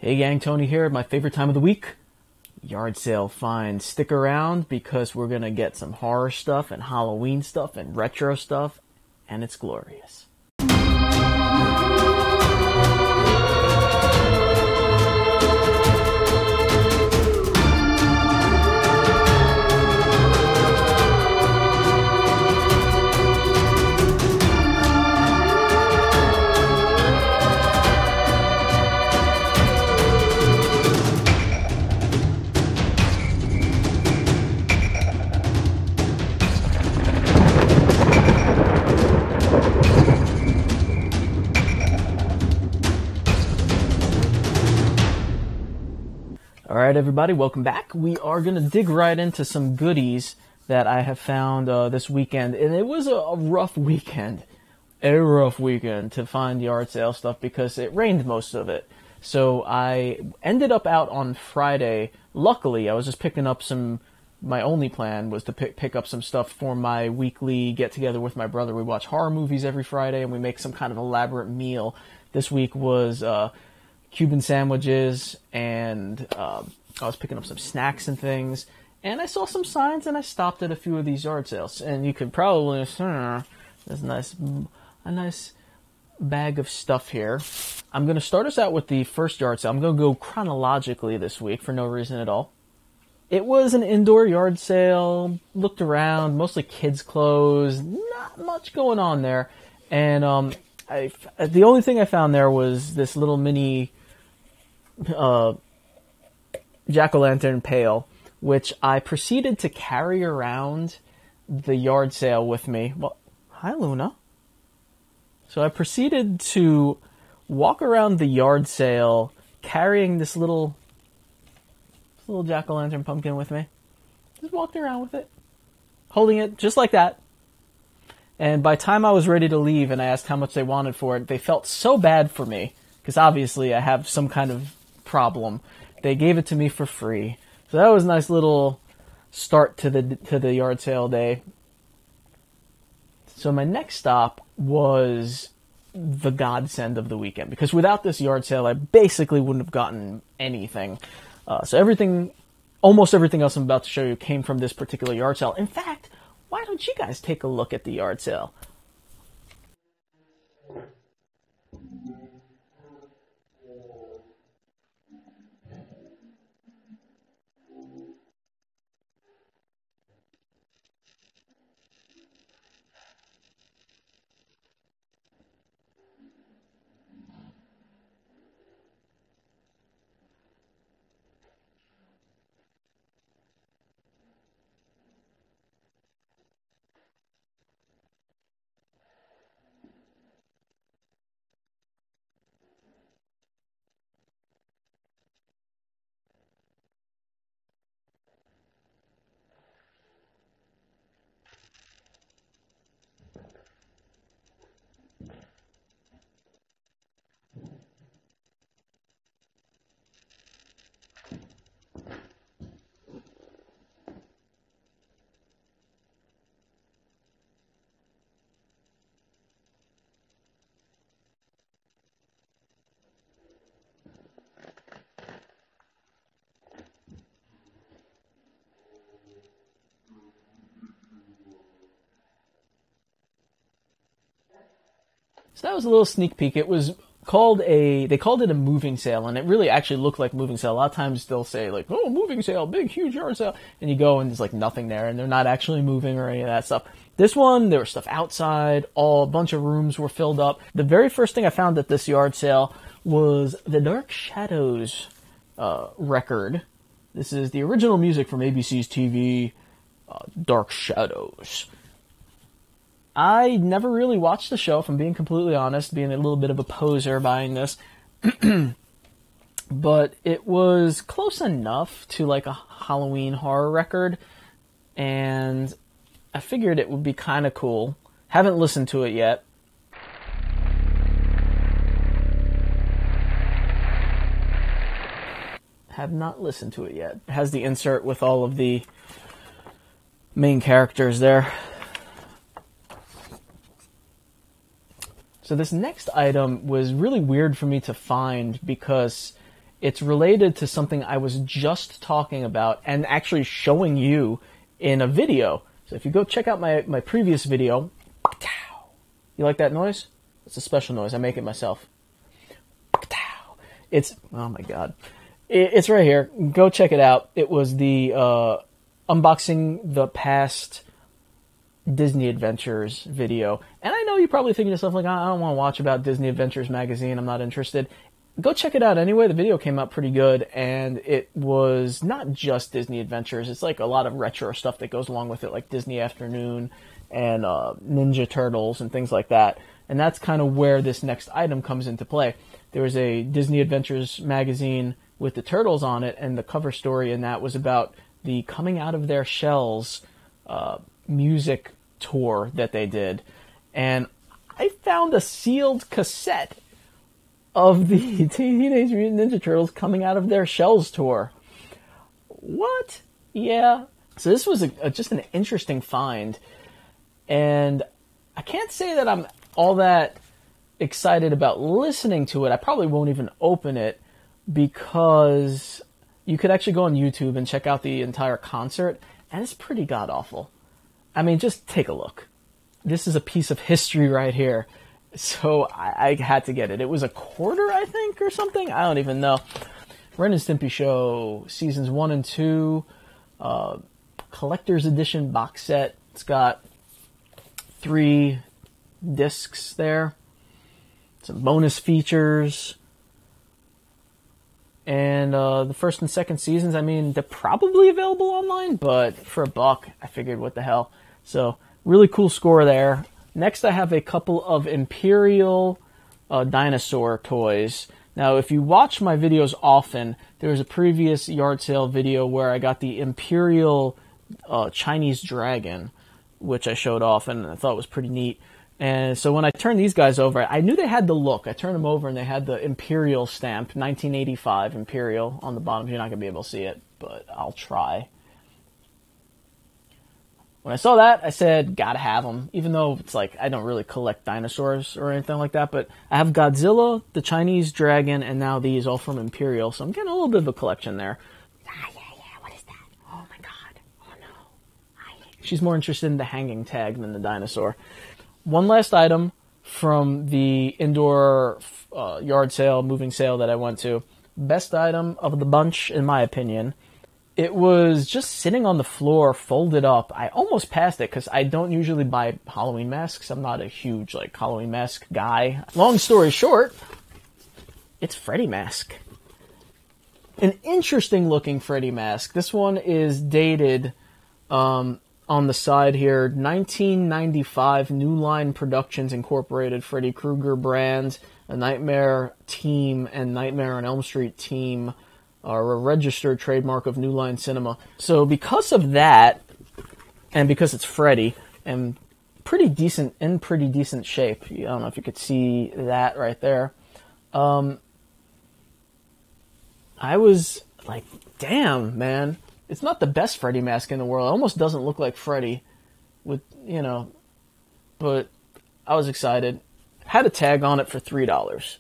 Hey gang, Tony here. My favorite time of the week, yard sale finds. Stick around because we're going to get some horror stuff and Halloween stuff and retro stuff, and it's glorious. Alright everybody, welcome back. We are going to dig right into some goodies that I have found this weekend. And it was a rough weekend. To find yard sale stuff because it rained most of it. So I ended up out on Friday. Luckily, I was just picking up my only plan was to pick up some stuff for my weekly get-together with my brother. We watch horror movies every Friday and we make some kind of elaborate meal. This week was Cuban sandwiches, and I was picking up some snacks and things, and I saw some signs, and I stopped at a few of these yard sales, and you could probably there's a nice bag of stuff here. I'm going to start us out with the first yard sale. I'm going to go chronologically this week for no reason at all. It was an indoor yard sale, looked around, mostly kids' clothes, not much going on there, and the only thing I found there was this little mini jack-o'-lantern pail, which I proceeded to carry around the yard sale with me. Well, hi Luna. So I proceeded to walk around the yard sale carrying this little jack-o'-lantern pumpkin with me. Just walked around with it, holding it just like that. And by the time I was ready to leave and I asked how much they wanted for it, they felt so bad for me, because obviously I have some kind of problem. They gave it to me for free. So that was a nice little start to the yard sale day. So my next stop was the godsend of the weekend, because without this yard sale, I basically wouldn't have gotten anything. So almost everything else I'm about to show you came from this particular yard sale. In fact, why don't you guys take a look at the yard sale? So that was a little sneak peek. It was they called it a moving sale, and it really actually looked like moving sale. A lot of times they'll say like, oh, moving sale, big, huge yard sale, and you go and there's like nothing there, and they're not actually moving or any of that stuff. This one, there was stuff outside, a bunch of rooms were filled up. The very first thing I found at this yard sale was the Dark Shadows record. This is the original music from ABC's TV, Dark Shadows. I never really watched the show, if I'm being completely honest, being a little bit of a poser buying this. But it was close enough to like a Halloween horror record, and I figured it would be kind of cool. Haven't listened to it yet. Have not listened to it yet. It has the insert with all of the main characters there. So this next item was really weird for me to find because It's related to something I was just talking about and actually showing you in a video. So if you go check out my previous video, you like that noise? It's a special noise. I make it myself. It's, oh my God. It's right here. Go check it out. It was the unboxing the past Disney Adventures video. And I know you're probably thinking to yourself, like, I don't want to watch about Disney Adventures magazine. I'm not interested. Go check it out anyway. The video came out pretty good, and it was not just Disney Adventures. It's like a lot of retro stuff that goes along with it, like Disney Afternoon and Ninja Turtles and things like that. And that's kind of where this next item comes into play. There was a Disney Adventures magazine with the turtles on it, and the cover story in that was about the Coming Out of Their Shells music tour that they did. And I found a sealed cassette of the Teenage Mutant Ninja Turtles Coming Out of Their Shells tour. What? Yeah. So this was just an interesting find. And I can't say that I'm all that excited about listening to it. I probably won't even open it because you could actually go on YouTube and check out the entire concert, and it's pretty god-awful. I mean, just take a look. This is a piece of history right here. So I had to get it. It was $25, I think, or something. I don't even know. Ren and Stimpy Show, seasons 1 and 2, collector's edition box set. It's got 3 discs there, some bonus features, and the first and second seasons, I mean, they're probably available online, but for $1, I figured, what the hell. So, really cool score there. Next, I have a couple of Imperial dinosaur toys. Now, if you watch my videos often, there was a previous yard sale video where I got the Imperial Chinese dragon, which I showed off, and I thought was pretty neat. And so when I turned these guys over, I knew they had the look. I turned them over, and they had the Imperial stamp, 1985 Imperial on the bottom. You're not going to be able to see it, but I'll try. When I saw that, I said, gotta have them. Even though it's like, I don't really collect dinosaurs or anything like that, but I have Godzilla, the Chinese dragon, and now these all from Imperial, so I'm getting a little bit of a collection there. Yeah, what is that? Oh my God. Oh no. She's more interested in the hanging tag than the dinosaur. One last item from the indoor yard sale, moving sale that I went to. Best item of the bunch, in my opinion. It was just sitting on the floor, folded up. I almost passed it because I don't usually buy Halloween masks. I'm not a huge Halloween mask guy. Long story short, it's Freddy mask. An interesting looking Freddy mask. This one is dated on the side here, 1995, New Line Productions Incorporated, Freddy Krueger brand, a Nightmare team, and Nightmare on Elm Street team are a registered trademark of New Line Cinema. So because of that, and because it's Freddy, and pretty decent shape, I don't know if you could see that right there, I was like, damn, man. It's not the best Freddy mask in the world. It almost doesn't look like Freddy, but I was excited. Had a tag on it for $3.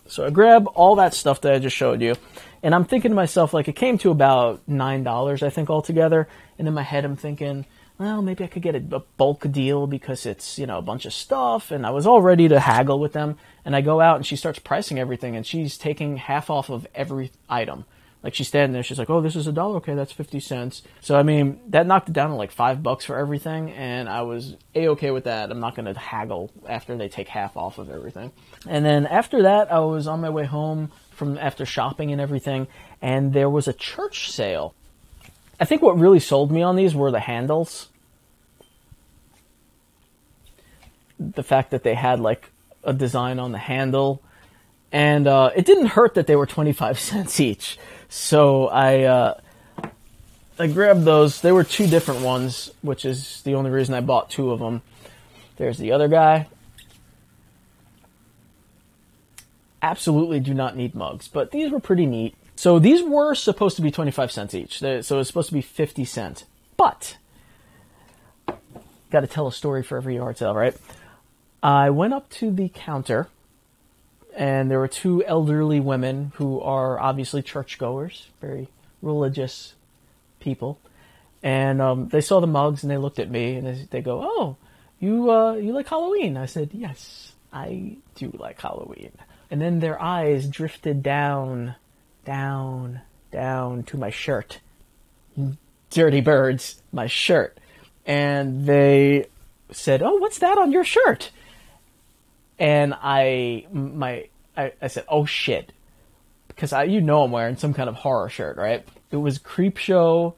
So I grab all that stuff that I just showed you, and I'm thinking to myself, it came to about $9, I think, altogether. And in my head, I'm thinking, well, maybe I could get a bulk deal because it's, a bunch of stuff. And I was all ready to haggle with them. And I go out, and she starts pricing everything, and she's taking half off of every item. She's standing there, she's like, oh, this is $1, okay, that's 50 cents. So, I mean, that knocked it down to $5 for everything, and I was A-okay with that. I'm not going to haggle after they take half off of everything. And then after that, I was on my way home from after shopping and everything, and there was a church sale. I think what really sold me on these were the handles. The fact that they had, a design on the handle. And it didn't hurt that they were 25 cents each. So I grabbed those. They were 2 different ones, which is the only reason I bought 2 of them. There's the other guy. Absolutely do not need mugs, but these were pretty neat. So these were supposed to be 25 cents each. So it was supposed to be 50 cents. But, got to tell a story for every yard sale, right? I went up to the counter, and there were two elderly women who are obviously churchgoers, very religious people. And they saw the mugs and they looked at me and they go, "Oh, you like Halloween?" I said, "Yes, I do like Halloween." And then their eyes drifted down to my shirt. Dirty birds, my shirt. And they said, "Oh, what's that on your shirt?" And I said, "Oh shit," because I'm wearing some kind of horror shirt, right? It was a creep show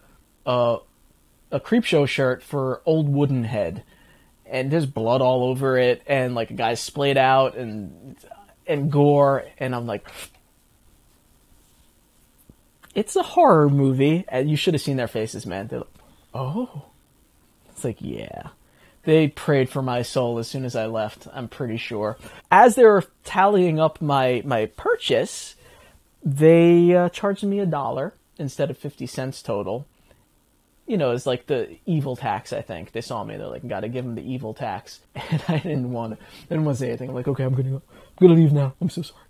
shirt for Old Wooden Head, and there's blood all over it, and like a guy's splayed out and gore, and I'm like, it's a horror movie, and you should have seen their faces, man. They're like, "Oh," it's like, yeah. They prayed for my soul as soon as I left, I'm pretty sure. As they were tallying up my purchase, they charged me $1 instead of 50 cents total. You know, it's like the evil tax, I think. They saw me, they're like, "Gotta give them the evil tax." And I didn't want to say anything. I'm like, "Okay, I'm gonna leave now. I'm so sorry.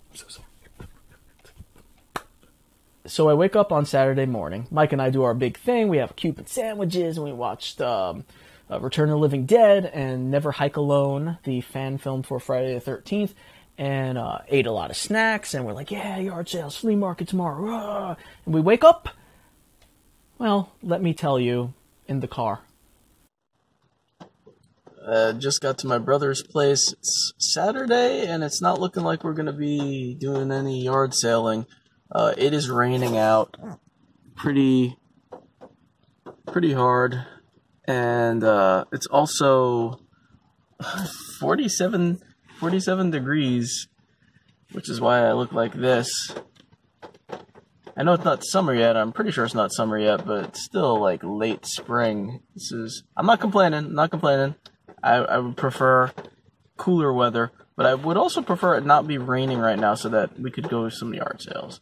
So I wake up on Saturday morning. Mike and I do our big thing. We have Cuban sandwiches, and we watched Return of the Living Dead and Never Hike Alone, the fan film for Friday the 13th, and ate a lot of snacks, and we're like, "Yeah, yard sales, flea market tomorrow." Rah! And we wake up, well, let me tell you, in the car. Just got to my brother's place. It's Saturday, and it's not looking like we're going to be doing any yard sailing. It is raining out pretty hard, and it's also 47 degrees, which is why I look like this. I know it's not summer yet. I'm pretty sure it's not summer yet, but it's still like late spring. I'm not complaining. I would prefer cooler weather, but I would also prefer it not be raining right now so that we could go to some yard sales.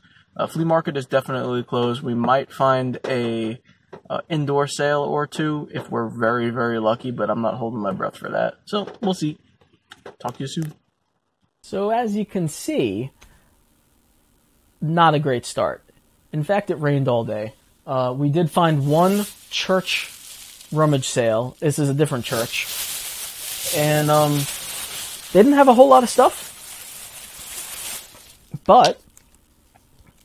Flea market is definitely closed. We might find a indoor sale or two if we're very, very lucky, but I'm not holding my breath for that. So we'll see. Talk to you soon. So as you can see, not a great start. In fact, it rained all day. We did find one church rummage sale. This is a different church. And they didn't have a whole lot of stuff. But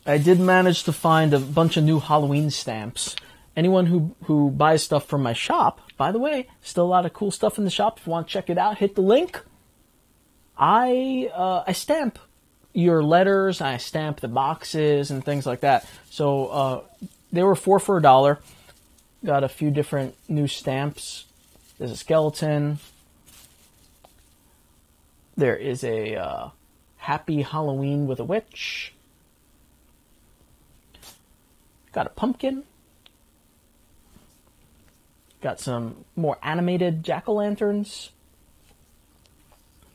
I did manage to find a bunch of new Halloween stamps. Anyone who buys stuff from my shop, by the way, still a lot of cool stuff in the shop. If you want to check it out, hit the link. I stamp your letters, I stamp the boxes and things like that. So they were 4 for $1. Got a few different new stamps. There's a skeleton. There is a Happy Halloween with a witch. Got a pumpkin. Got some more animated jack-o'-lanterns.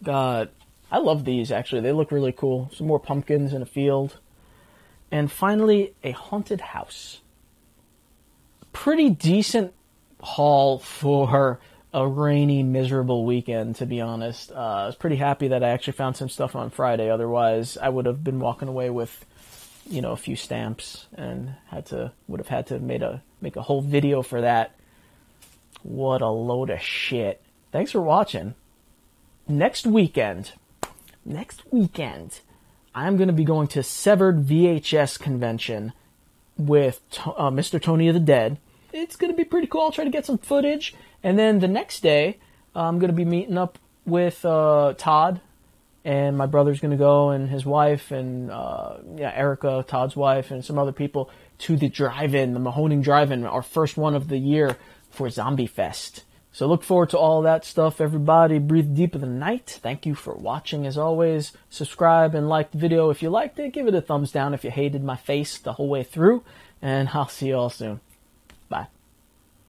I love these, actually. They look really cool. Some more pumpkins in a field. And finally, a haunted house. Pretty decent haul for a rainy, miserable weekend, to be honest. I was pretty happy that I actually found some stuff on Friday. Otherwise, I would have been walking away with, a few stamps and would have had to make a whole video for that. What a load of shit. Thanks for watching. Next weekend, I'm going to be going to Severed VHS Convention with Mr. Tony of the Dead. It's going to be pretty cool. I'll try to get some footage. And then the next day, I'm going to be meeting up with Todd, and my brother's going to go, and his wife, and Erica, Todd's wife, and some other people to the drive-in, the Mahoning Drive-In, our first one of the year for Zombie Fest. So look forward to all that stuff, everybody. Breathe deep in the night. Thank you for watching, as always. Subscribe and like the video if you liked it. Give it a thumbs down if you hated my face the whole way through. And I'll see you all soon. Bye.